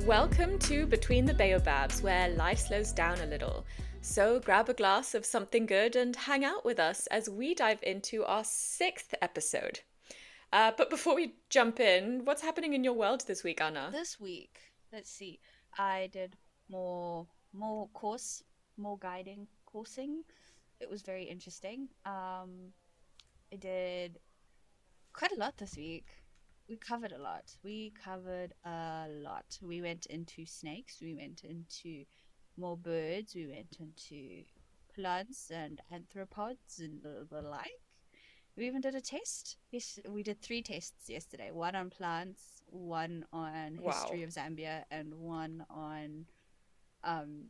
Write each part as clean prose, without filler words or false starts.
Welcome to Between the Baobabs, where life slows down a little. So grab a glass of something good and hang out with us as we dive into our sixth episode. But before we jump in, what's happening in your world this week, Anna? This week, let's see, I did more course, more guiding coursing. It was very interesting. I did quite a lot this week. We covered a lot. We covered a lot. We went into snakes, we went into more birds, we went into plants and arthropods and the like. We even did a test. Yes, we did three tests yesterday. One on plants, one on Wow. history of Zambia, and one on um,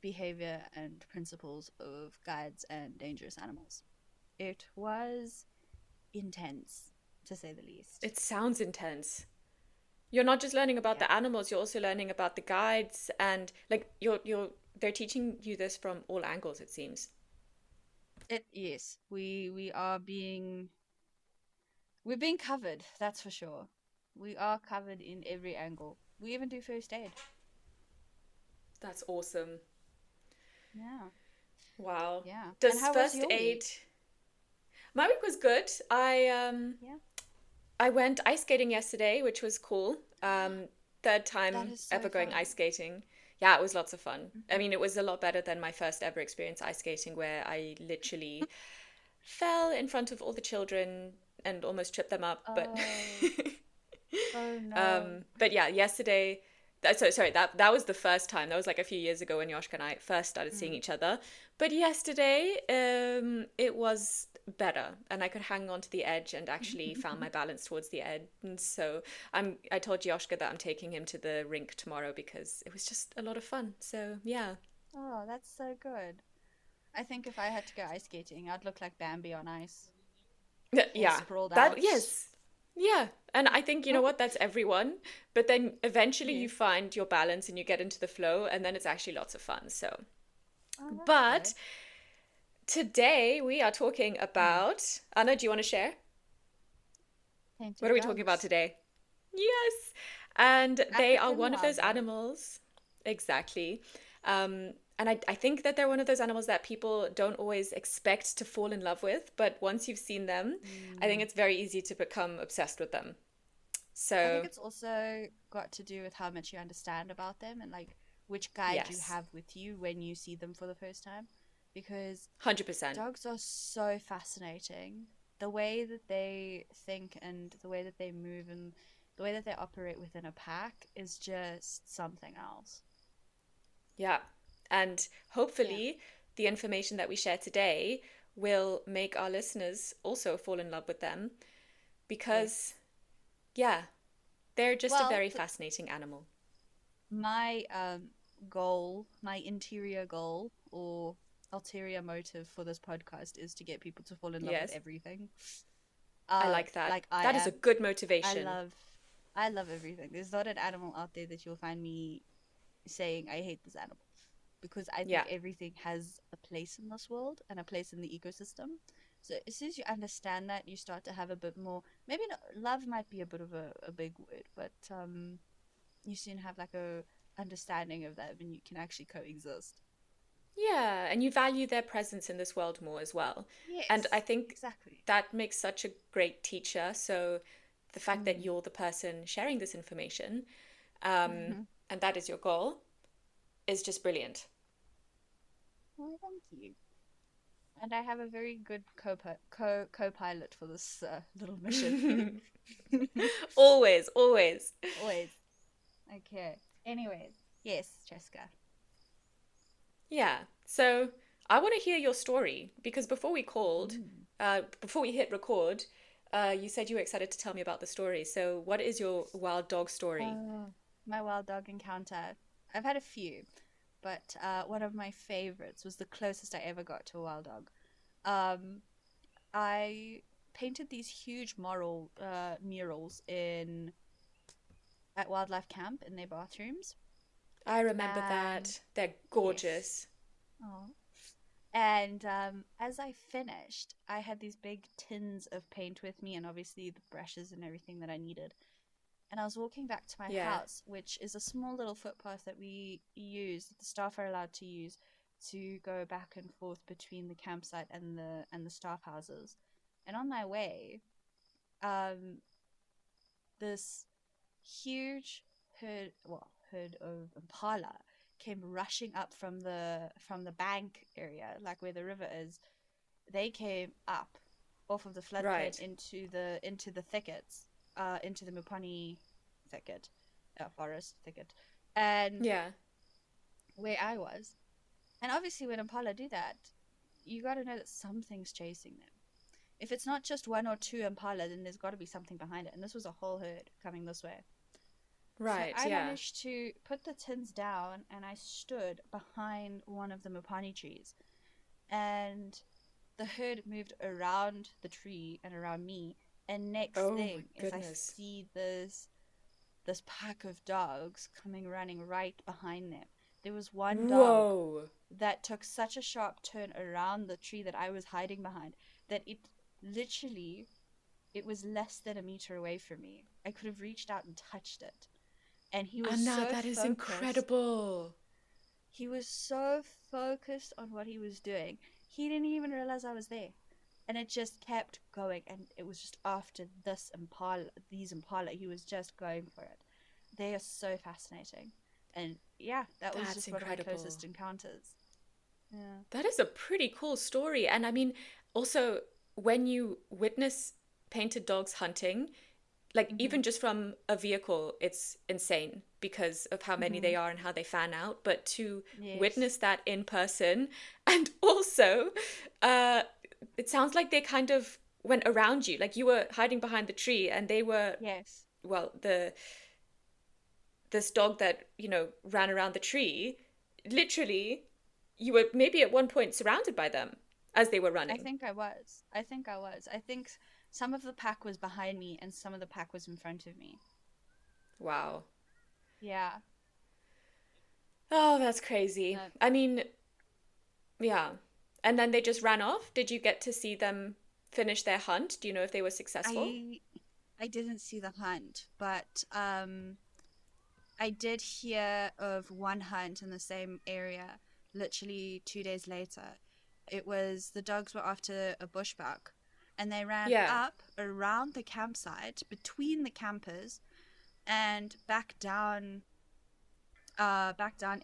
behavior and principles of guides and dangerous animals. It was intense, to say the least. It sounds intense. You're not just learning about Yeah. the animals, you're also learning about the guides and like you're they're teaching you this from all angles, it seems. It yes, we are we're being covered. That's for sure. We are covered in every angle. We even do first aid. That's awesome. Yeah, Wow. yeah. And Does how was first your aid week? My week was good. Yeah. I went ice skating yesterday, which was cool. Third That time is ever so going ice fun. skating. Yeah, it was lots of fun. I Mhm. mean, it was a lot better than my first ever experience ice skating, where I literally fell in front of all the children and almost tripped them up. But Oh, oh no. but yeah, yesterday. Sorry, that was the first time. That was like a few years ago when Yoshka and I first started seeing Mm. each other. But yesterday, it was better, and I could hang on to the edge and actually found my balance towards the edge. And so I told Yoshka that I'm taking him to the rink tomorrow because it was just a lot of fun. So yeah, Oh, that's so good. I think if I had to go ice skating, I'd look like Bambi on ice, all yeah, sprawled that out. yes, yeah. And I think you know what, that's everyone. But then eventually you Yes. find your balance and you get into the flow, and then it's actually lots of fun. So. Oh, that's But good. today we are talking Mm. about. Anna, do you want to share? What Painted are we talking about dogs. today? Yes. And they are African one of those wild dogs. animals. Exactly. And I think that they're one of those animals that people don't always expect to fall in love with. But once you've seen them, I think Mm. it's very easy to become obsessed with them. I think So, it's also got to do with how much you understand about them and like which guide you yes, have with you when you see them for the first time. Because 100%. dogs are so fascinating. The way that they think and the way that they move and the way that they operate within a pack is just something else. Yeah. And Yeah. hopefully, the information that we share today will make our listeners also fall in love with them because, Yes. yeah, they're just a Well, very fascinating animal. my goal, my interior goal or ulterior motive for this podcast is to get people to fall in love with Yes, everything. I like that. Like I That is a am. good I motivation. love I love everything. There's not an animal out there that you'll find me saying I hate this animal because I think Yeah, everything has a place in this world and a place in the ecosystem. So as soon as you understand that, you start to have a bit more. Maybe not, love might be a bit of a big word, but you soon have like a understanding of that, and you can actually coexist. yeah, and you value their presence in this world more as well. And I Yes, think exactly. that makes such a great teacher. So the fact that Mm. you're the person sharing this information, um, Mm-hmm. and that is your goal, is just brilliant. Well, thank you. And I have a very good co-pilot for this little mission. Always, always. Always. Okay. Anyways, yes, Cheska. Yeah. So I want to hear your story because Mm. before we hit record, you said you were excited to tell me about the story. So what is your wild dog story? My wild dog encounter. I've had a few, but one of my favorites was the closest I ever got to a wild dog. Um, I painted these huge moral murals in at wildlife camp in their bathrooms, I remember and that. They're yes, gorgeous. oh. And as I finished, I had these big tins of paint with me, and obviously the brushes and everything that I needed. and I was walking back to my Yeah. house, which is a small little footpath that we use, that the staff are allowed to use to go back and forth between the campsite and the staff houses. And on my way, um, this huge herd of impala came rushing up from the bank area, like where the river is. They came up off of the floodplain Right. into the thickets, into the Mupani thicket, forest thicket, and Yeah. where I was. And obviously, when impala do that, you got to know that something's chasing them. If it's not just one or two impala, then there's got to be something behind it. And this was a whole herd coming this way. So Right. I Yeah. managed to put the tins down and I stood behind one of the Mupani trees. And the herd moved around the tree and around me. And next Oh my thing is I goodness. see this pack of dogs coming running right behind them. There was one dog Whoa. that took such a sharp turn around the tree that I was hiding behind that literally it was less than a meter away from me. I could have reached out and touched it. And Anna, that is incredible. he was so focused on what he was doing. He didn't even realize I was there. And it just kept going, and it was just after these impala, he was just going for it. They are so fascinating. And yeah, that was That's just one of my incredible. closest encounters. Yeah. That is a pretty cool story. And I mean, also, when you witness painted dogs hunting, like Mhm. even just from a vehicle, it's insane because of how many they Mhm. are and how they fan out. But to Yes. witness that in person, and also, uh, it sounds like they kind of went around you, like you were hiding behind the tree, and they were, Yes. well, the this dog that ran around the tree, literally, you were maybe at one point surrounded by them as they were I running. think I was. I think I was. I think some of the pack was behind me and some of the pack was in front of me. Wow. Yeah. Oh, that's crazy. No, I mean, yeah. And then they just ran off. Did you get to see them finish their hunt? Do you know if they were successful? I I didn't see the hunt, but I did hear of one hunt in the same area literally 2 days later. It was the dogs were after a bushbuck and they ran Yeah. up around the campsite between the campers and back down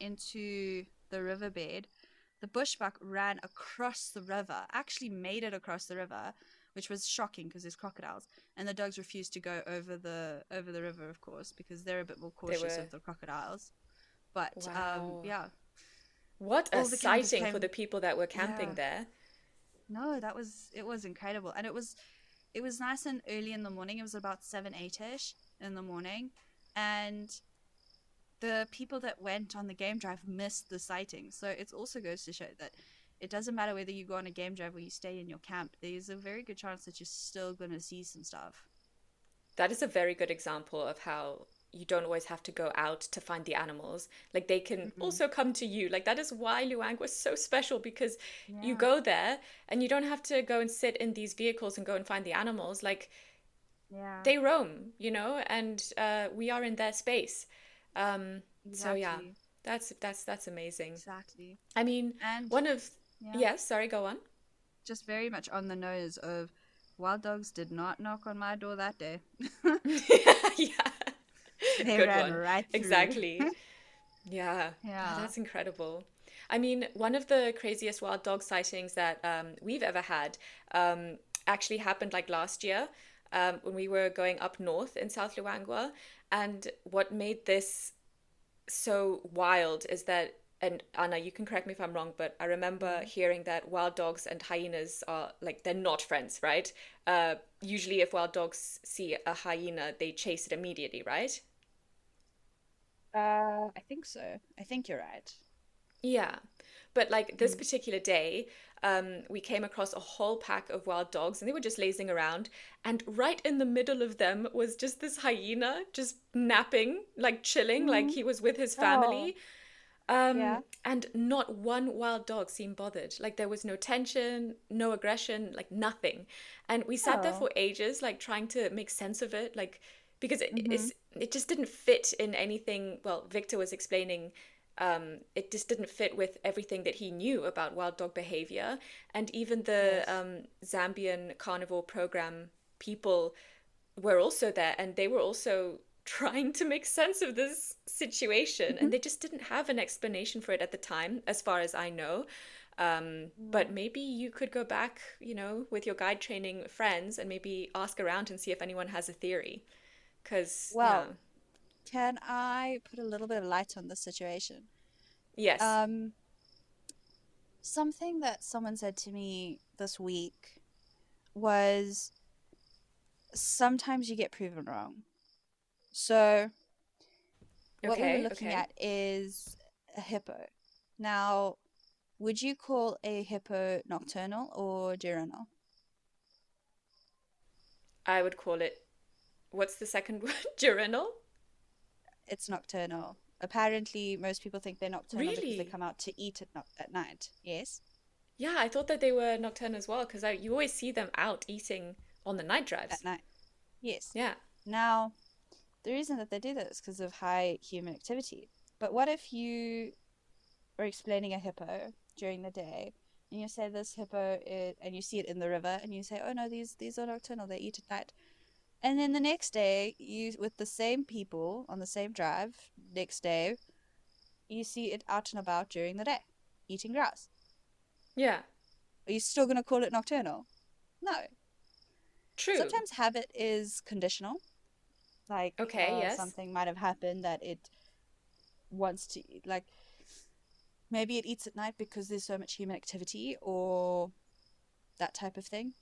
into the riverbed. The bushbuck ran across the river, actually made it across the river, which was shocking because there's crocodiles, and the dogs refused to go over the river, of course, because they're a bit more They cautious were. of the crocodiles. But Wow. yeah, What a all the campers sighting for the came. people that were camping Yeah, there. no, that was it was incredible, and it was nice and early in the morning. It was about 7, 8 ish in the morning, and the people that went on the game drive missed the sightings. So it also goes to show that it doesn't matter whether you go on a game drive or you stay in your camp. There's a very good chance that you're still going to see some stuff. That is a very good example of how you don't always have to go out to find the animals. Like they can Mm-mm. also come to you. Like that is why Luang was so special because you Yeah, go there and you don't have to go and sit in these vehicles and go and find the animals. Like yeah, they roam, and we are in their space. Um, so yeah, exactly, that's amazing. exactly. I mean, And one of yeah, yes, sorry, go on. just very much on the nose of wild dogs did not knock on my door that day. Yeah, They good ran one. right through. Exactly. Yeah. Oh, Yeah. that's incredible. I mean, one of the craziest wild dog sightings that we've ever had actually happened like last year when we were going up north in South Luangwa. And what made this so wild is that, and Anna, you can correct me if I'm wrong, but I remember Mm. hearing that wild dogs and hyenas are like, they're not friends, right? Usually, if wild dogs see a hyena, they chase it immediately, right? I think so. I think you're right. Yeah. But like this Mm. particular day, we came across a whole pack of wild dogs and they were just lazing around. And right in the middle of them was just this hyena just napping, like chilling, like Mm. he was with his Oh, family. yeah. And not one wild dog seemed bothered. Like there was no tension, no aggression, like nothing. And we sat there Oh. for ages, like trying to make sense of it. Like, because Mm-hmm. it just didn't fit in anything. Well, Victor was explaining, it just didn't fit with everything that he knew about wild dog behavior, and even the Yes. Zambian carnivore program people were also there, and they were also trying to make sense of this situation, Mm-hmm. and they just didn't have an explanation for it at the time, as far as I know. But Mm. maybe you could go back, with your guide training friends and maybe ask around and see if anyone has a theory. Because, yeah. Well, can I put a little bit of light on this situation? Yes. Um, Something that someone said to me this week was sometimes you get proven wrong. So, what we were Okay, looking okay. at is a hippo. Now, would you call a hippo nocturnal or diurnal? I would call it, what's the second word? Diurnal? It's nocturnal. Apparently, most people think they're nocturnal because they Really? come out to eat at night. Yes, Yeah, I thought that they were nocturnal as well because you always see them out eating on the night at drives. night. Yes. Yeah. Now, the reason that they do that is because of high human activity. But what if you are explaining a hippo during the day and you say this hippo is, and you see it in the river and you say, oh no, these are nocturnal, they eat at night. And then the next day, you with the same people on the same drive, next day, you see it out and about during the day, eating grass. Yeah. Are you still going to call it nocturnal? No. True. Sometimes habit is conditional, like Okay, yes. something might have happened that it wants to, like maybe it eats at night because there's so much human activity or that type of thing.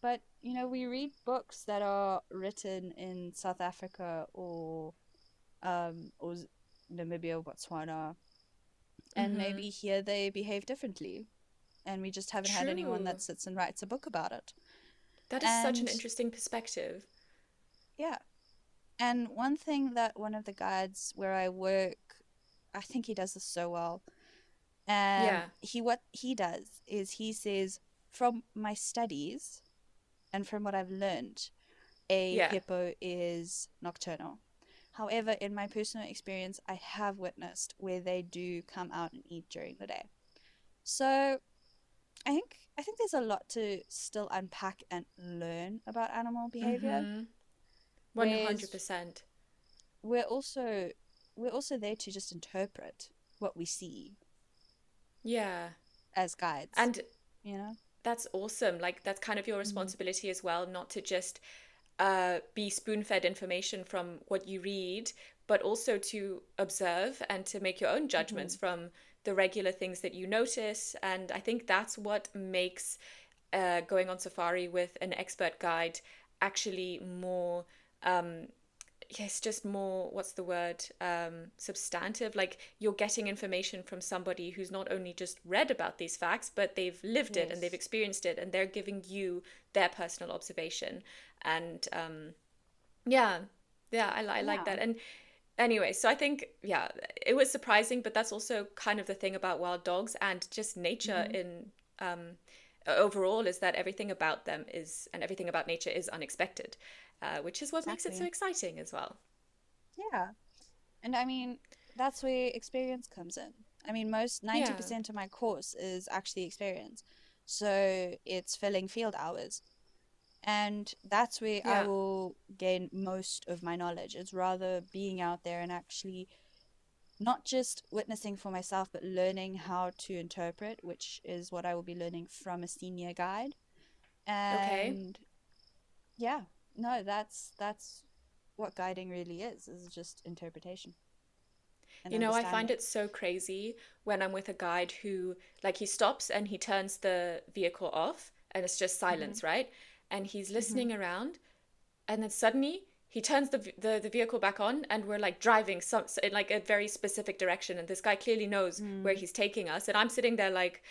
But we read books that are written in South Africa or Namibia, Botswana, and Mm-hmm. maybe here they behave differently, and we just haven't had anyone True. that sits and writes a book about it. That is such an And interesting perspective. yeah, and one thing that one of the guides where I work, I think he does this so well. Yeah. He what he does is he says from my studies and from what I've learned, a Yeah. hippo is nocturnal. However, in my personal experience, I have witnessed where they do come out and eat during the day. So I think there's a lot to still unpack and learn about animal behavior. Mm-hmm. Whereas 100%. we're also we're also there to just interpret what we see Yeah. as guides, And you know? that's awesome. Like, that's kind of your Mm-hmm. responsibility as well, not to just be spoon fed information from what you read, but also to observe and to make your own Mm-hmm. judgments from the regular things that you notice. And I think that's what makes going on safari with an expert guide actually more. Yes, just more, what's the word, substantive. Like, you're getting information from somebody who's not only just read about these facts, but they've lived it and they've Yes, experienced it, and they're giving you their personal observation. And yeah, yeah, I like yeah. that. And anyway, so I think, yeah, it was surprising, but that's also kind of the thing about wild dogs and just nature Mm-hmm. in overall, is that everything about them is, and everything about nature is unexpected, which is what makes it so Exactly. exciting as well. Yeah. And I mean, that's where experience comes in. I mean, most Yeah, 90% of my course is actually experience. So it's filling field hours. And that's where I yeah, will gain most of my knowledge. It's rather being out there and actually not just witnessing for myself, but learning how to interpret, which is what I will be learning from a senior guide. okay. And yeah, no, that's what guiding really is just interpretation and I find understanding. it so crazy when I'm with a guide who, like, he stops and he turns the vehicle off and it's just Mm-hmm. silence, right? And he's Mm-hmm. listening around, and then suddenly he turns the vehicle back on, and we're like driving in like a very specific direction, and this guy clearly knows where Mm. he's taking us, and I'm sitting there like,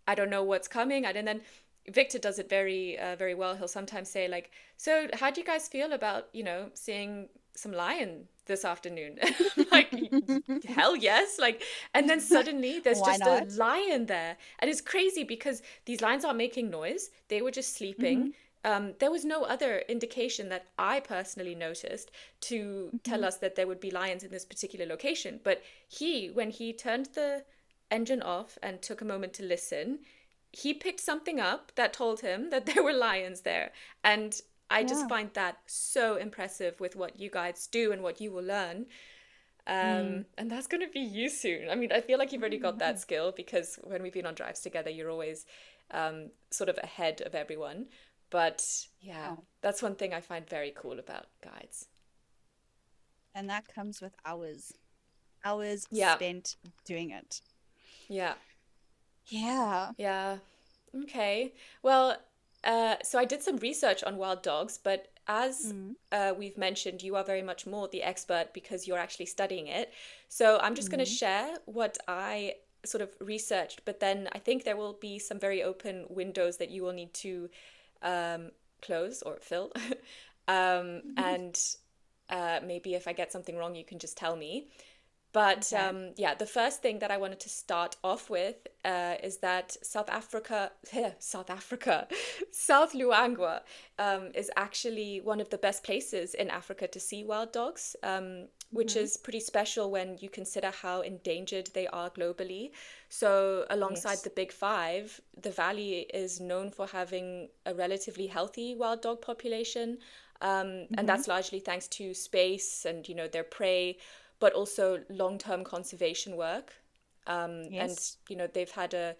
I don't know what's coming. And then Victor does it very well. He'll sometimes say like, so how do you guys feel about seeing some lion this afternoon? Like, hell yes. Like, and then suddenly there's Why just a not? lion there, and it's crazy because these lions aren't making noise, they were just Mm-hmm. sleeping. there was no other indication that I personally noticed to tell Hmm. us that there would be lions in this particular location. But when he turned the engine off and took a moment to listen, he picked something up that told him that there were lions there. And I just Yeah. find that so impressive with what you guys do and what you will learn. Mm. And that's going to be you soon. I mean, I feel like you've already got that skill because when we've been on drives together, you're always sort of ahead of everyone. But yeah, Wow. that's one thing I find very cool about guides. And that comes with hours Yeah, spent doing it. yeah, Yeah. yeah. Okay. Well, so I did some research on wild dogs, but as Mm. we've mentioned, you are very much more the expert because you're actually studying it. So I'm just going to Mm. share what I sort of researched, but then I think there will be some very open windows that you will need to um, close or fill. And maybe if I get something wrong, you can just tell me. But Okay. yeah, the first thing that I wanted to start off with is that South Africa, South Africa, South Luangwa is actually one of the best places in Africa to see wild dogs, which Hmm. is pretty special when you consider how endangered they are globally. So, alongside Yes. the big five, the valley is known for having a relatively healthy wild dog population. And Hmm. that's largely thanks to space and, their prey, but also long-term conservation work. And Yes. they've had a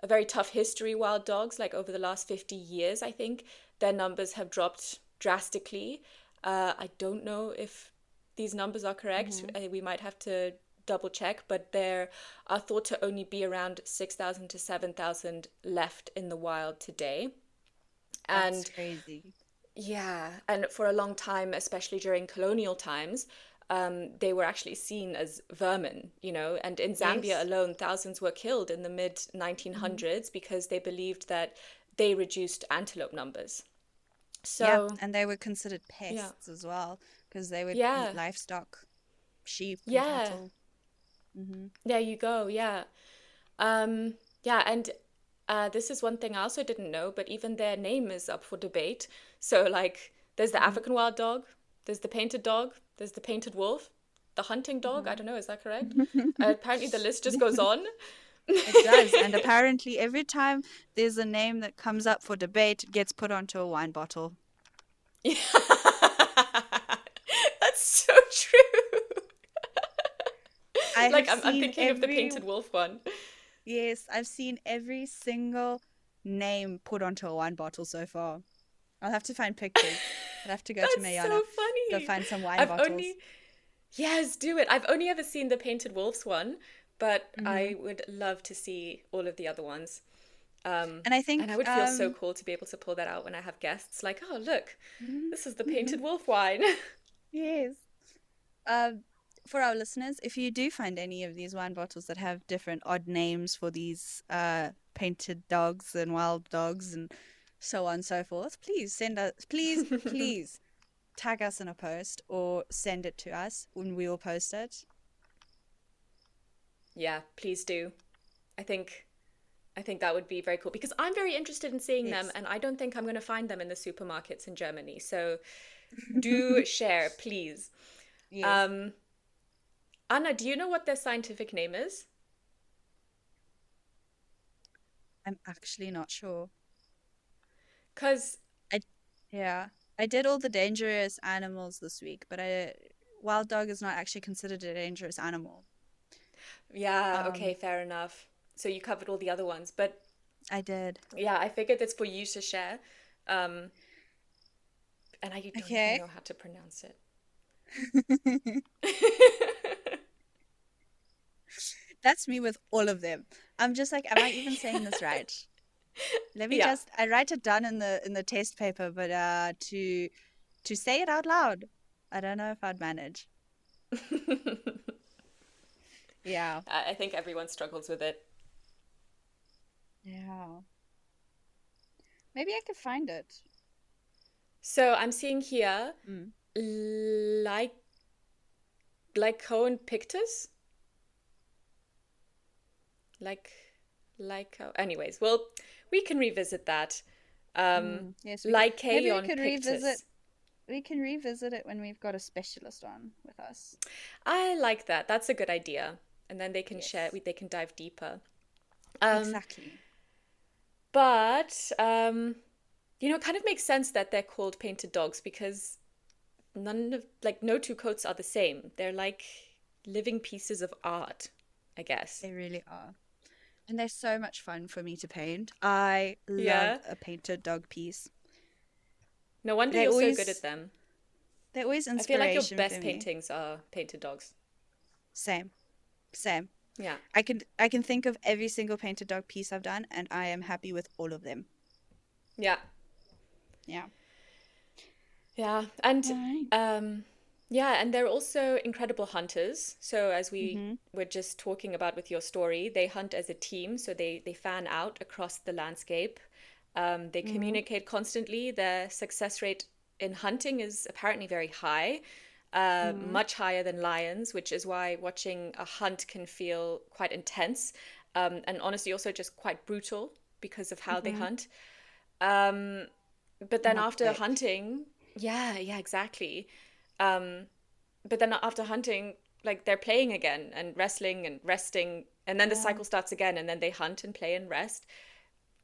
very tough history, wild dogs, like over the last 50 years. I think their numbers have dropped drastically. I don't know if these numbers are correct. Hmm. We might have to double check, but there are thought to only be around 6,000 to 7,000 left in the wild today. That's And crazy. yeah, and for a long time, especially during colonial times, they were actually seen as vermin, and in Zambia Yes. alone, thousands were killed in the mid Hmm. 1900s because they believed that they reduced antelope numbers. Yeah, So, and they were considered yeah, pests as well because they would eat yeah, livestock, sheep and yeah, cattle. Hmm. there you go, yeah. Um, yeah, and this is one thing I also didn't know, but even their name is up for debate. So, like, there's the Hmm. African wild dog, there's the painted dog, there's the painted wolf, the hunting dog. I Hmm. don't know, is that correct? Apparently, the list just goes on. It does, and apparently every time there's a name that comes up for debate, it gets put onto a wine bottle. Yeah. That's so true. I Like, have I'm seen thinking of the every painted wolf one. Yes, I've seen every single name put onto a wine bottle so far. I'll have to find pictures. I'll have to go to That's Mayana, so go funny. find some wine I've bottles. only Yes, do it. I've only ever seen the Painted Wolves one, but Hmm. I would love to see all of the other ones. And I And I think, would feel so cool to be able to pull that out when I have guests. Like, oh, look, this is the Painted Wolf wine. yes. Um, for our listeners, if you do find any of these wine bottles that have different odd names for these painted dogs and wild dogs and so on and so forth, please send us, please tag us in a post or send it to us when we will post it. Yeah, please do. I think I think that would be very cool because I'm very interested in seeing them Yes. and I don't think I'm going to find them in the supermarkets in Germany. So do share, please. Yes. Um, Anna, do you know what their scientific name is? I'm actually not sure. Because I Yeah. I did all the dangerous animals this week, but I wild dog is not actually considered a dangerous animal. yeah, okay, Um, fair enough. So you covered all the other ones, but I did. yeah, I figured it's for you to share. Um, and I don't even Okay. know how to pronounce it. That's me with all of them. I'm just like, am I even saying this right? Let me Yeah. just I write it down in the test paper, but to say it out loud, I don't know if I'd manage. Yeah. I think everyone struggles with it. Yeah. Maybe I could find it. So I'm seeing here Mm. like Lycoan pictus, like anyways. Well, we can revisit that. Yes, we can. Maybe we Lycaon could revisit. pictus. We can revisit it when we've got a specialist on with us. I like that. That's a good idea. And then they can share, Yes, they can dive deeper. Um, exactly. but it kind of makes sense that they're called painted dogs because no two coats are the same. They're like living pieces of art, I guess. They really are. And they're so much fun for me to paint. I love Yeah. a painted dog piece. No wonder They you're so good at always them. they're always I feel like your inspiration for best me. paintings are painted dogs. Same, same. Yeah. I can think of every single painted dog piece I've done, and I am happy with all of them. Yeah. Yeah. Yeah. All right. And they're also incredible hunters. So as we Mm-hmm. were just talking about with your story, they hunt as a team. So they fan out across the landscape. They Mm-hmm. communicate constantly. Their success rate in hunting is apparently very high, Mm-hmm. much higher than lions, which is why watching a hunt can feel quite intense, and honestly also just quite brutal because of how they Mm-hmm. hunt. Um, but then Not after quick. hunting, yeah, exactly. Um, but then after hunting, like they're playing again and wrestling and resting, and then the Yeah. cycle starts again, and then they hunt and play and rest.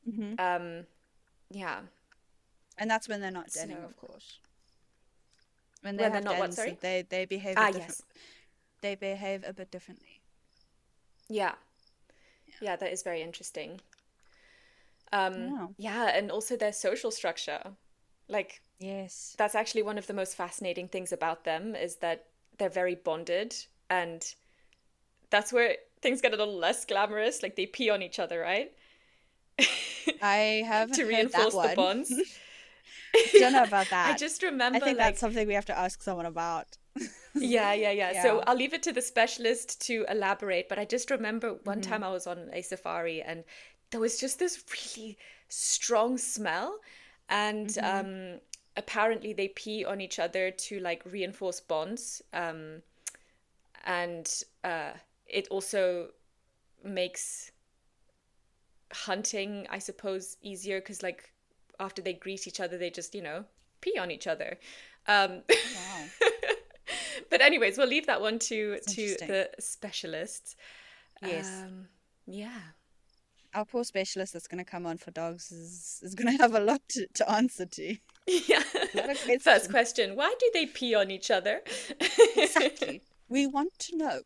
Mm-hmm. Um, yeah. And that's when they're not denning, So of course. When they when they're have not what, dens, sorry? they behave a Ah, different. yes. They behave a bit differently. Yeah. Yeah. Yeah, that is very interesting. Yeah. Yeah, and also their social structure. Like Yes. that's actually one of the most fascinating things about them is that they're very bonded, and that's where things get a little less glamorous. Like they pee on each other, right? I haven't To heard that reinforce the one. bonds. Don't know about I that. just I remember think that's like something we have to ask someone about. yeah. So Yeah. I'll leave it to the specialist to elaborate, but I just remember one Mm-hmm. time I was on a safari and there was just this really strong smell, and Mm-hmm. apparently they pee on each other to like reinforce bonds, and it also makes hunting, I suppose, easier because like after they greet each other, they just pee on each other. Um, Wow. but anyways, we'll leave that one to That's interesting. the specialists. Yes. Um, yeah, Our poor specialist that's going to come on for dogs is going to have a lot to answer to. yeah. A lot of First questions. question: why do they pee on each other? Exactly. We want to know.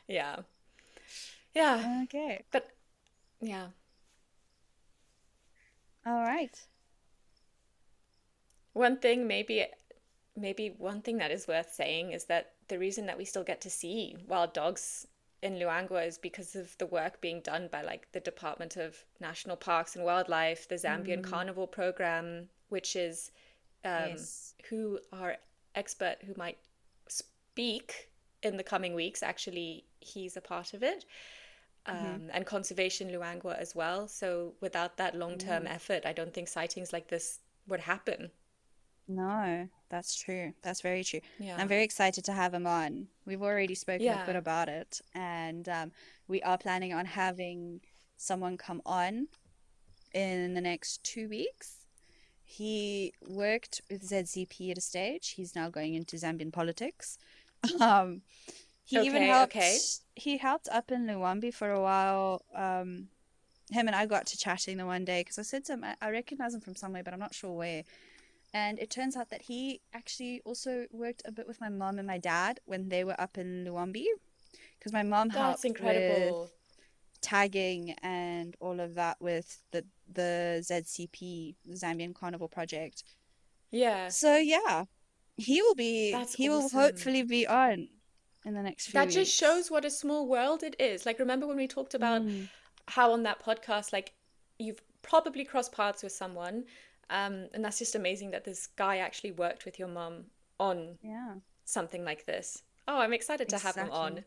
Yeah, yeah, Okay. but yeah. All right. One thing, maybe one thing that is worth saying is that the reason that we still get to see wild dogs in Luangwa is because of the work being done by like the Department of National Parks and Wildlife, the Zambian Mm, Carnival Program, which is yes. who our expert who might speak in the coming weeks. Actually, he's a part of it. Mm-hmm. And Conservation Luangwa as well. So without that long-term Mm. effort, I don't think sightings like this would happen. No, that's true. That's very true. And I'm Yeah. very excited to have him on. We've already spoken a bit Yeah. about it, and we are planning on having someone come on in the next 2 weeks. He worked with ZCP at a stage. He's now going into Zambian politics. Um, he even Okay, okay. helped up in Luwambi for a while. Him and I got to chatting the one day because I said to him, I recognize him from somewhere, but I'm not sure where. And it turns out that he actually also worked a bit with my mom and my dad when they were up in Luwambi because my mom That's helped with incredible. tagging and all of that with the ZCP, the Zambian Carnival Project. Yeah, So yeah, that's he will awesome. hopefully be on in the next few That just weeks. shows what a small world it is. Like, remember when we talked about Mm, how on that podcast, like, you've probably crossed paths with someone, and that's just amazing that this guy actually worked with your mum on yeah, something like this. Oh, I'm excited to have him exactly. on.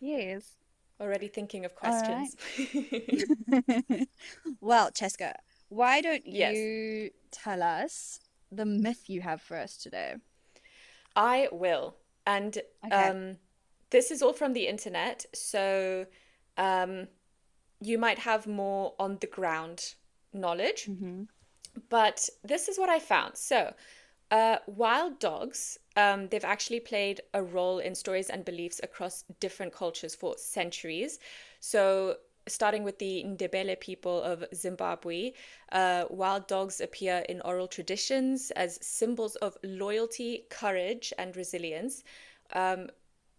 Yes. Already thinking of All right. questions. Well, Cheska, why don't Yes, you tell us the myth you have for us today? I will. And Okay. um, this is all from the internet, so um, you might have more on the ground knowledge. Mm-hmm. But this is what I found. So, wild dogs, they've actually played a role in stories and beliefs across different cultures for centuries. So, starting with the Ndebele people of Zimbabwe, wild dogs appear in oral traditions as symbols of loyalty, courage, and resilience,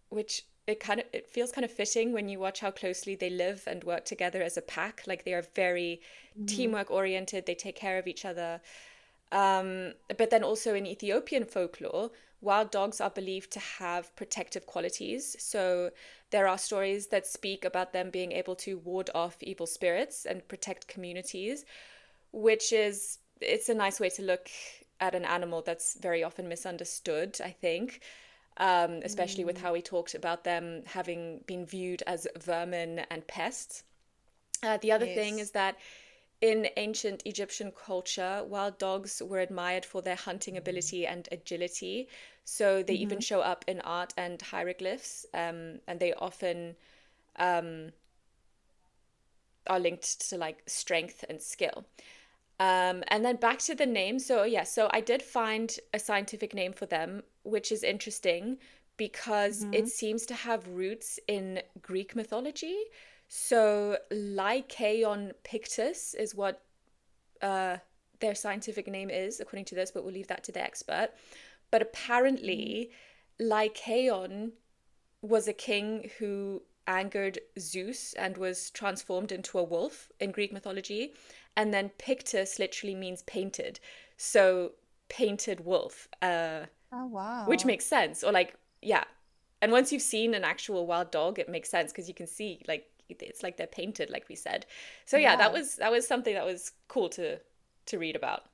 which it feels kind of fitting when you watch how closely they live and work together as a pack. Like they are very Mm-hmm. teamwork oriented, they take care of each other. But then also in Ethiopian folklore, wild dogs are believed to have protective qualities. So there are stories that speak about them being able to ward off evil spirits and protect communities, which is it's a nice way to look at an animal that's very often misunderstood, I think. Especially with Mm. how we talked about them having been viewed as vermin and pests. The other thing is Yes. that in ancient Egyptian culture, wild dogs were admired for their hunting ability and agility. So they even Mm-hmm. show up in art and hieroglyphs, and they often um, are linked to like strength and skill. And then back to the name. So, yeah, so I did find a scientific name for them, which is interesting because Mm-hmm. it seems to have roots in Greek mythology. So, Lycaon pictus is what uh, their scientific name is, according to this, but we'll leave that to the expert. But Mm-hmm. apparently, Lycaon was a king who angered Zeus and was transformed into a wolf in Greek mythology. And then Pictus literally means painted. So, painted wolf, Oh, which wow. makes sense. Or, like, yeah. And once you've seen an actual wild dog, it makes sense because you can see, like, it's like they're painted, like we said. So yeah, Yeah, that was something that was cool to read about.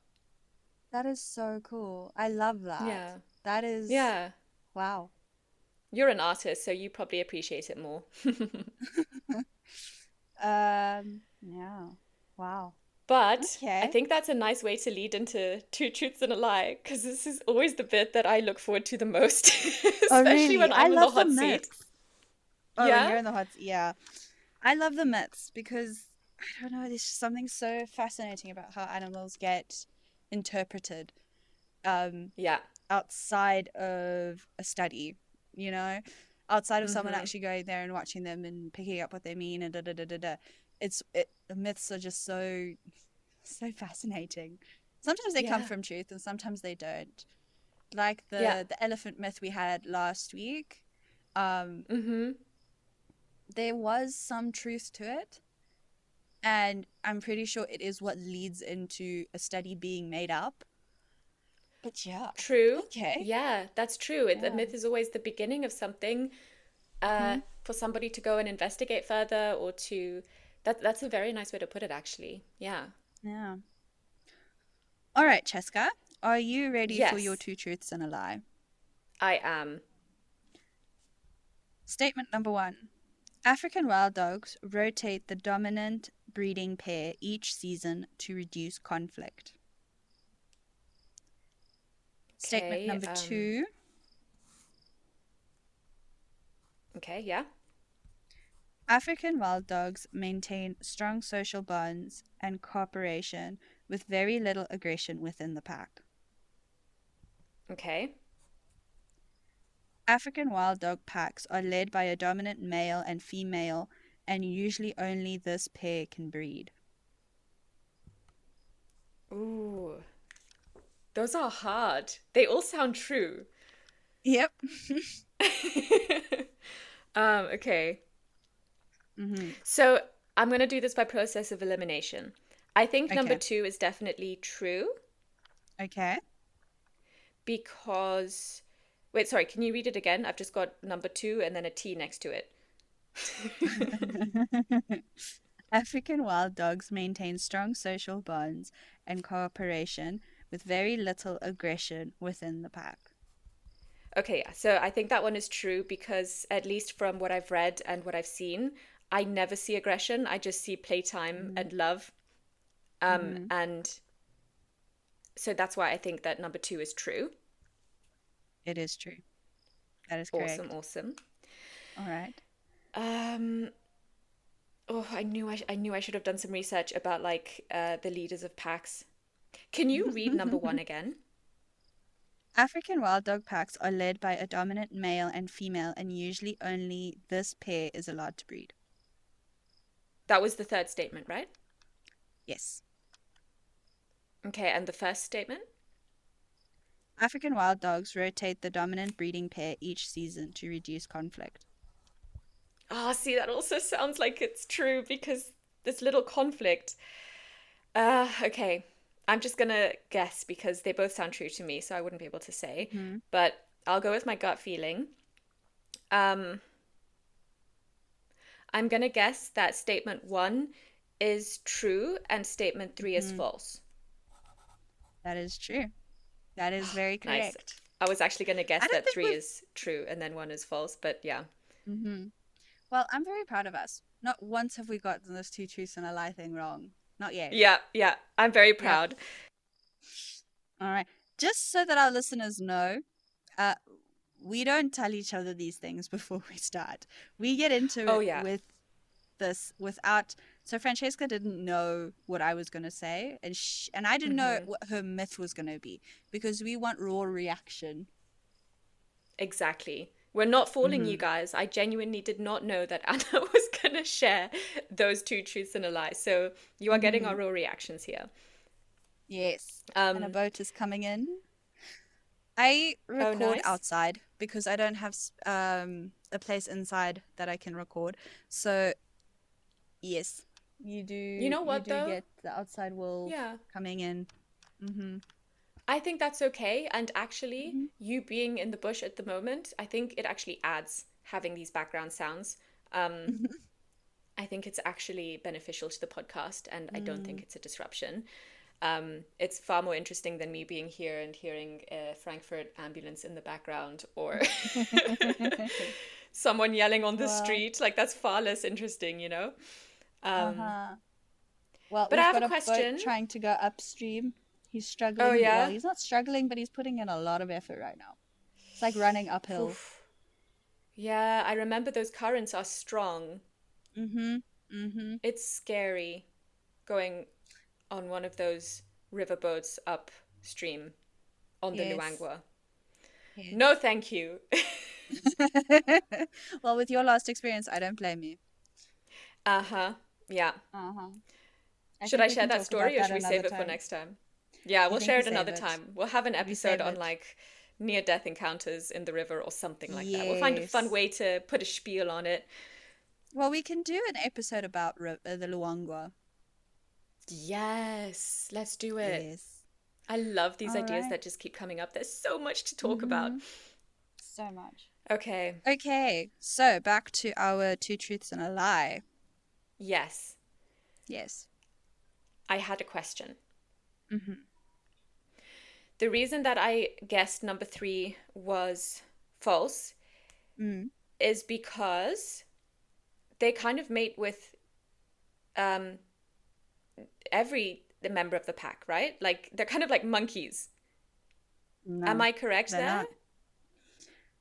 that is so cool. I love that. Yeah. That is, Yeah. wow. You're an artist, so you probably appreciate it more. Yeah. Wow. But I Okay. think that's a nice way to lead into two truths and a lie, because this is always the bit that I look forward to the most, Oh, especially really? when I I'm in the love the hot seat. myths. Oh, when Yeah? you're in the hot, yeah. I love the myths because I don't know, there's just something so fascinating about how animals get interpreted um Yeah. outside of a study, you know, outside of someone Mm-hmm. actually going there and watching them and picking up what they mean and da da da da da. The myths are just so fascinating. Sometimes they come Yeah. from truth and sometimes they don't. Like Yeah. the elephant myth we had last week. Um, Mm-hmm. there was some truth to it, and I'm pretty sure it is what leads into a study being made up. But yeah, True. okay, Yeah, that's true. A yeah, myth is always the beginning of something hmm, for somebody to go and investigate further or to that's a very nice way to put it actually. Yeah. yeah. All right, Cheska, are you ready for your Yes, two truths and a lie? I am. Statement number one: African wild dogs rotate the dominant breeding pair each season to reduce conflict. Statement Okay. number two: Okay, yeah. African wild dogs maintain strong social bonds and cooperation with very little aggression within the pack. Okay. African wild dog packs are led by a dominant male and female, and usually only this pair can breed. Ooh, those are hard. They all sound true. Yep. Okay. Hmm. So I'm going to do this by process of elimination. I think number Okay. two is definitely true Okay. because. Wait, sorry, can you read it again? I've just got number two and then a T next to it. African wild dogs maintain strong social bonds and cooperation with very little aggression within the pack. Okay, yeah. So I think that one is true because, at least from what I've read and what I've seen, I never see aggression. I just see playtime Mm-hmm. and love. Mm-hmm. And so that's why I think that number two is true. It is true. That is Awesome, correct. awesome. All right. Um, Oh, I knew I should have done some research about like the leaders of packs. Can you read number one again? African wild dog packs are led by a dominant male and female, and usually only this pair is allowed to breed. That was the third statement, right? Yes. Okay, and the first statement? African wild dogs rotate the dominant breeding pair each season to reduce conflict. Ah, see, that also sounds like it's true because this little conflict. Okay. I'm just gonna guess because they both sound true to me, so I wouldn't be able to say. Hmm. But I'll go with my gut feeling. Um, I'm gonna guess that statement one is true and statement three is Hmm. false. That is true. That is very Nice. correct. I was actually gonna guess I don't that think three we've. is true and then one is false, but yeah. Hmm. Well, I'm very proud of us. Not once have we gotten this two truths and a lie thing wrong. Not yet. Yeah, yeah. I'm very Yep. proud. All right. Just so that our listeners know, uh, we don't tell each other these things before we start. We get into Oh it yeah. with this without. So Francesca didn't know what I was going to say, and I didn't know Mm-hmm. what her myth was going to be because we want raw reaction. Exactly. We're not fooling you Mm-hmm. guys. I genuinely did not know that Anna was going to share those two truths and a lie. So you are getting Mm-hmm. our real reactions here. Yes. And a Um, boat is coming in. I oh, record nice. outside because I don't have a place inside that I can record. So yes, You know you what, do though? get the outside world Yeah. coming in. Mm-hmm. I think that's okay. And actually, Mm-hmm. you being in the bush at the moment, I think it actually adds having these background sounds. Um, I think it's actually beneficial to the podcast, and I don't think Mm. it's a disruption. It's far more interesting than me being here and hearing a Frankfurt ambulance in the background or someone yelling on the Well, street. Like, that's far less interesting, you know? Um, uh-huh. Well, but I we've have a got a boat question. trying to go upstream. He's Oh, struggling. Well, yeah? he's not struggling, but he's putting in a lot of effort right now. It's like running uphill. Oof. Yeah, I remember those currents are strong. Mm-hmm. Mm-hmm. It's scary going on one of those riverboats upstream on the Yes. Luangwa. No, Yes. thank you. Well, with your last experience, I don't blame you. Uh-huh. Yeah. Uh-huh. I Should think I we share can that talk story about or that should we another save it for time. next time? Yeah, I we'll think share we it save another it. time. We'll have an We episode save on it. like near death encounters in the river or something like that. We'll find a fun Yes. way to put a spiel on it. Well, we can do an episode about the Luangwa. Yes, let's do it. Yes. I love these All ideas right. that just keep coming up. There's so much to talk about. Mm-hmm. So much. Okay, Okay, so back to our two truths and a lie. yes, Yes. I had a question. Mm-hmm. The reason that I guessed number three was false Mm. is because they kind of mate with um, every member of the pack, right? Like they're kind of like monkeys. Am No, I correct they're there? not.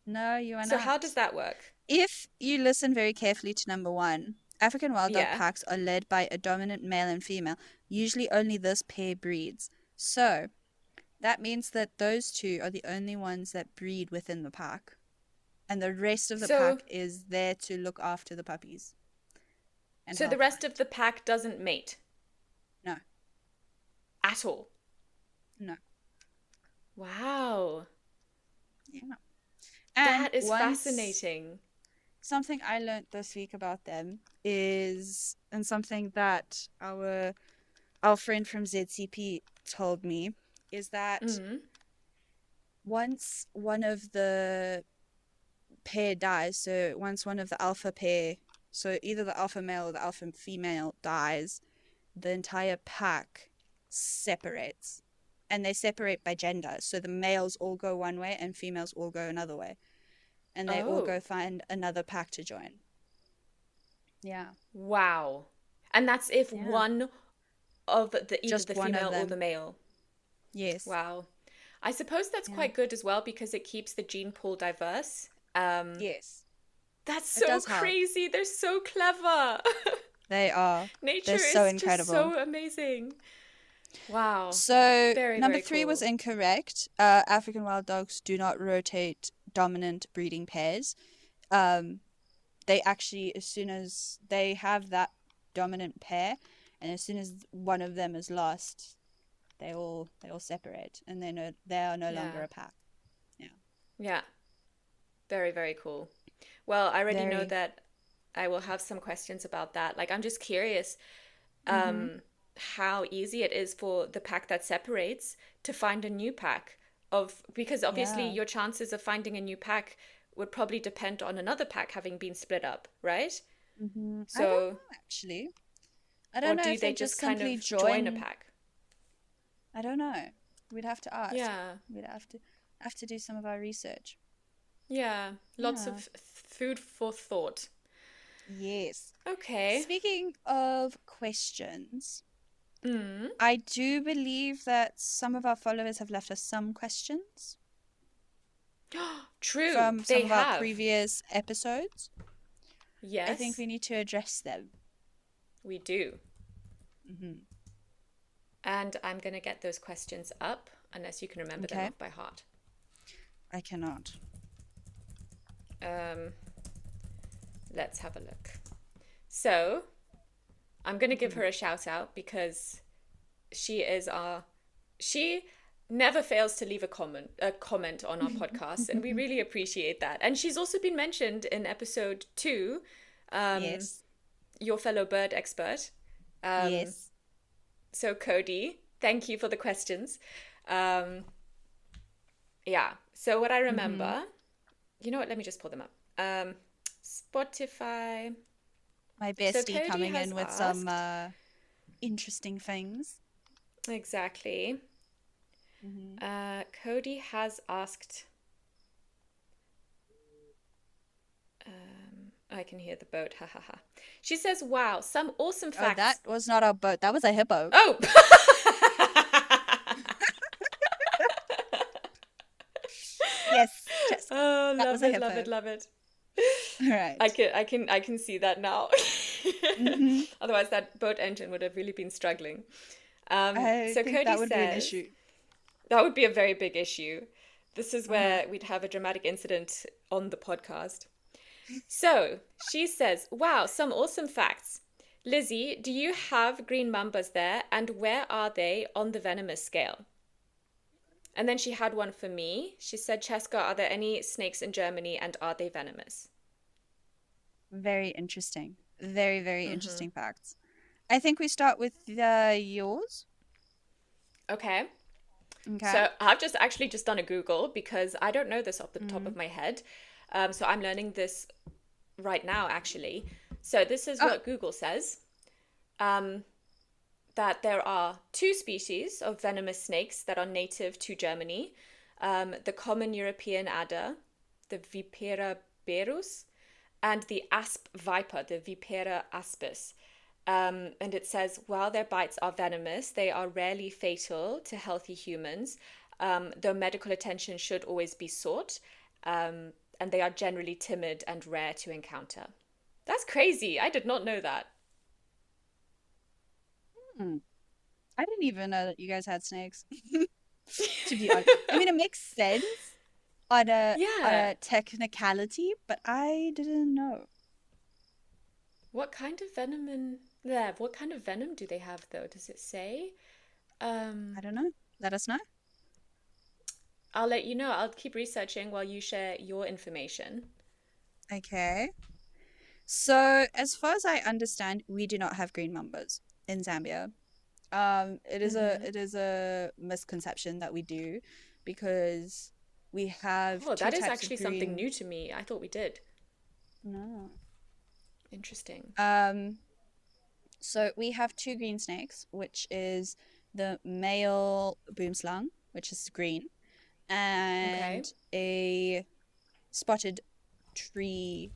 No, you are So how does not. that work? If you listen very carefully to number one, African wild dog Yeah. packs are led by a dominant male and female. Usually only this pair breeds. So that means that those two are the only ones that breed within the pack. And the rest of the So pack is there to look after the puppies and so the help rest of fight. the pack doesn't mate No, at all. no. Wow. Yeah. And That is once fascinating. something I learned this week about them is, and something that our friend from ZCP told me, is that Mm. once one of the pair dies, so once one of the alpha pair, so either the alpha male or the alpha female dies, the entire pack separates. And they separate by gender. So the males all go one way and females all go another way. And they all Oh, go find another pack to join. Yeah. wow. And that's if Yeah. one of the either Just the one of female or the them. male. Yes. Wow. I suppose that's Yeah. quite good as well because it keeps the gene pool diverse. Yes. That's It so does help. crazy. They're so clever. They are. They're Nature so is just incredible. so amazing. Wow. So Very, number very three was cool. incorrect. African wild dogs do not rotate dominant breeding pairs. Um, they actually, as soon as they have that dominant pair, and as soon as one of them is lost, they all separate, and they are no longer Yeah. a pack. Yeah, Yeah. Very, very cool. Well, I already know very. that I will have some questions about that. Like, I'm just curious Mm-hmm. how easy it is for the pack that separates to find a new pack of because obviously Yeah. your chances of finding a new pack would probably depend on another pack having been split up, right? Mm-hmm. I don't So, know actually. I or don't know do if they they just just kind simply of join a join. pack? I don't know. We'd have to ask. Yeah. We'd have to do some of our research. Yeah. Lots of Yeah. food for thought. Yes. Okay. Speaking of questions, Mm. I do believe that some of our followers have left us some questions True. from some They of our have. previous episodes. I think Yes, we need to address them. we do. Hmm. And I'm going to get those questions up unless you can remember them Okay. off by heart. I cannot. Um, let's have a look. So, I'm going to give Hmm. her a shout out because she is our she never fails to leave a comment on our podcast, and we really appreciate that. And she's also been mentioned in episode 2, um, Yes. your fellow bird expert. Um, Yes. so Cody, thank you for the questions. Um, yeah. So what I Hmm. remember, you know what? Let me just pull them up. Spotify. My So bestie Cody coming has in with some asked interesting things. exactly. Hmm. Cody has asked. I can hear the boat. Ha ha ha. She says, "Wow, some awesome Oh, that facts." was not a boat. That was a hippo. Oh. Yes, Jessica. Oh, That was love a it, love hippo. it, love it. All I right. can, I can, I can see that now. Hmm. Otherwise, that boat engine would have really been struggling. I So think Cody that would be an says issue. that would be a very big issue. This is Uh-huh. where we'd have a dramatic incident on the podcast. So she says, "Wow, some awesome facts. Lizzie, do you have green mambas there, and where are they on the venomous scale?" And then she had one for me. She said, "Cheska, are there any snakes in Germany, and are they venomous?" Very interesting. Very, very Mm-hmm. interesting facts. I think we start with yours. Okay. Okay. So I've just actually just done a Google because I don't know this off the top Mm. of my head. So I'm learning this right now, actually. So this is Oh, what Google says. Um, that there are two species of venomous snakes that are native to Germany, the common European adder, the Vipera berus, and the asp viper, the Vipera aspis. And it says, while their bites are venomous, they are rarely fatal to healthy humans, though medical attention should always be sought, and they are generally timid and rare to encounter. That's crazy. I did not know that. hmm. I didn't even know that you guys had snakes. To be honest, I mean, it makes sense on Yeah. a technicality, but I didn't know. What kind of venom in there? What kind of venom do they have though? Does it say? I Um, don't know. Let us know. I'll let you know. I'll keep researching while you share your information. Okay. So, as far as I understand, we do not have green mambas in Zambia. It is a Mm-hmm. it is a misconception that we do because we have Oh, two that is types of actually something green. new to me. I thought we did. No. Interesting. Um, so we have two green snakes, which is the male boomslang, which is green, Okay. and a spotted tree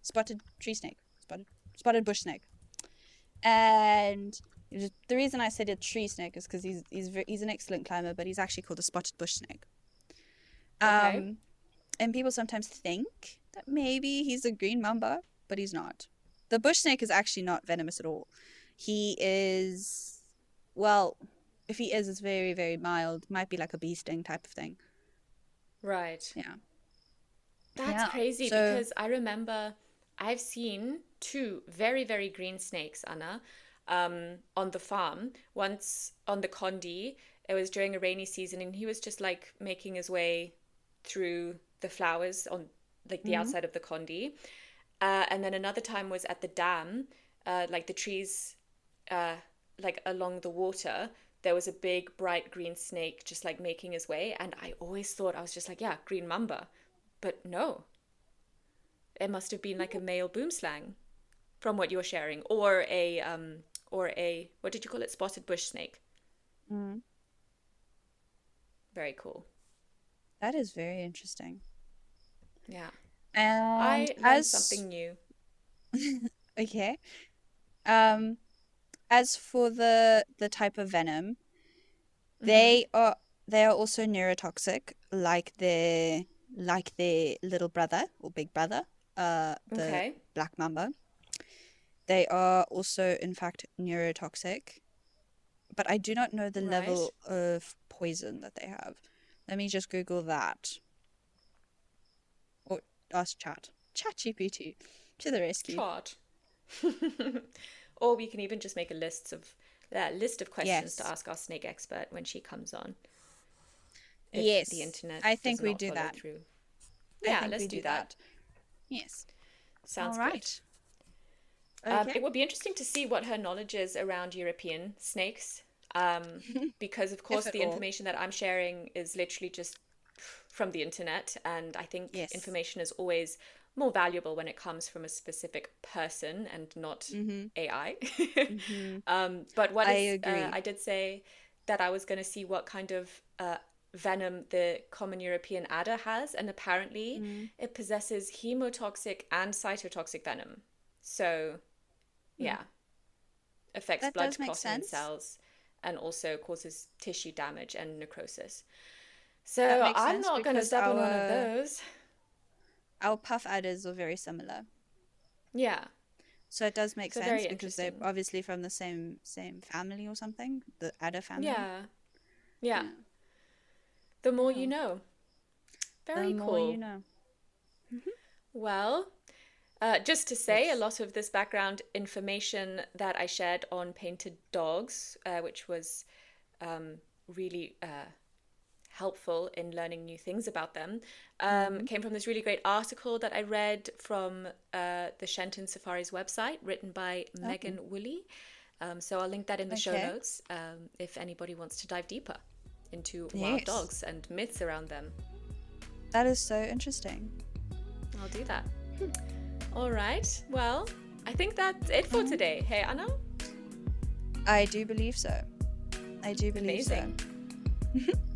spotted tree snake, spotted bush snake. And the reason I said a tree snake is because he's an excellent climber, but he's actually called a spotted bush snake. Okay. Um, and people sometimes think that maybe he's a green mamba, but he's not. the bush snake is actually not venomous at all. He is, well, if he is, it's very, very mild. Might be like a bee sting type of thing. Right. Yeah. That's Yeah. crazy So, because I remember I've seen two very, very green snakes, Anna, on the farm. Once on the condi, it was during a rainy season, and he was just like making his way through the flowers on like the mm, outside of the condi. And then another time was at the dam, like the trees, uh, like along the water. There was a big bright green snake just like making his way, and I always thought I was just like, yeah, green mamba, but no, it must have been like a male boomslang from what you're sharing, or a what did you call it? Spotted bush snake. mm, Very cool. that is very interesting. Yeah, And I learned something new. okay, um, as for the type of venom, Mm-hmm. they are they are also neurotoxic, like their little brother or big brother, the Okay. black mamba. They are also, in fact, neurotoxic, but I do not know the Right. level of poison that they have. Let me just Google that or ask ChatGPT to the rescue. Chart. Or we can even just make a list of questions to Yes, ask our snake expert when she comes on, if the yes, internet I does think we not do follow that. through. I Yeah, think let's we do do that. that. Yes. All Sounds good. right. Okay. It would be interesting to see what her knowledge is around European snakes, um, because of If course at the all. information that I'm sharing is literally just from the internet, and I think Yes. information is always more valuable when it comes from a specific person and not Mm-hmm. AI. Mm-hmm. But what I is agree. I did say that I was going to see what kind of venom the common European adder has, and apparently Mm. it possesses hemotoxic and cytotoxic venom. So Hmm. yeah, affects That blood does make clotting in sense. cells and also causes tissue damage and necrosis. That So makes I'm sense not going to because step on one of those. our puff adders are very similar. Yeah, So it does make so sense very because they're interesting. obviously from the same family or something, the adder family. Yeah, yeah. Yeah. The more you Oh, know. the Very more you cool. know. Hmm. Well, just to say, a Yes. lot of this background information that I shared on painted dogs, which was really helpful in learning new things about them, Mm. came from this really great article that I read from the Shenton Safaris website, written by Oh, Megan Woolley. So I'll link that in the show okay. notes if anybody wants to dive deeper into wild Yes. dogs and myths around them. That is so interesting. I'll do that. All right. Well, I think that's it for Mm. today. Hey, Anna. I do believe so. I do believe so. Amazing.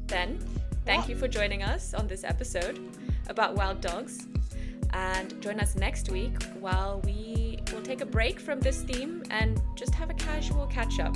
Then, thank Well, you for joining us on this episode about wild dogs. And join us next week while we will take a break from this theme and just have a casual catch up.